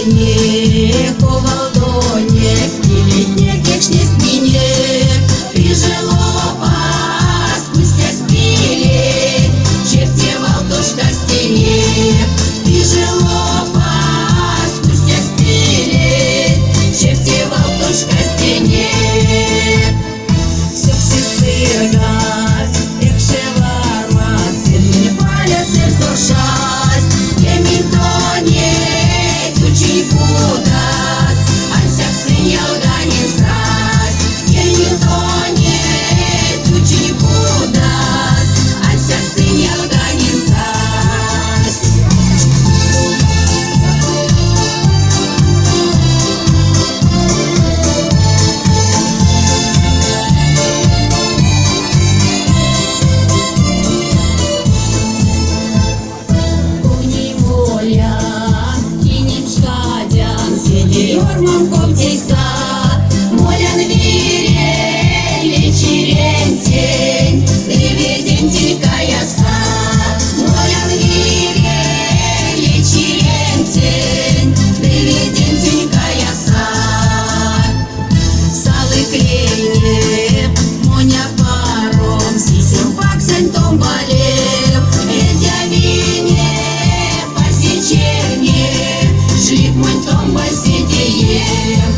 синих по волдоне, и летних кекшни спине. Тяжело спустя спили, черте волдушка в стене. Тяжело спустя спили, черте волдушка в стене. Все сыргас, якше вармас, сильні паляться сушась, емітоні цучі будат, ансяк синя організас, емітоні цучі будат, ансяк синя організас. Йормам коптейса, молян вирень, вечерентень, дивидентелька яса. Молян вирень, вечерентень, дивидентелька яса. Салы клейне, моня паром, сисем паксень томбалев, этя вине, посечерне, шлип мой томба сидее.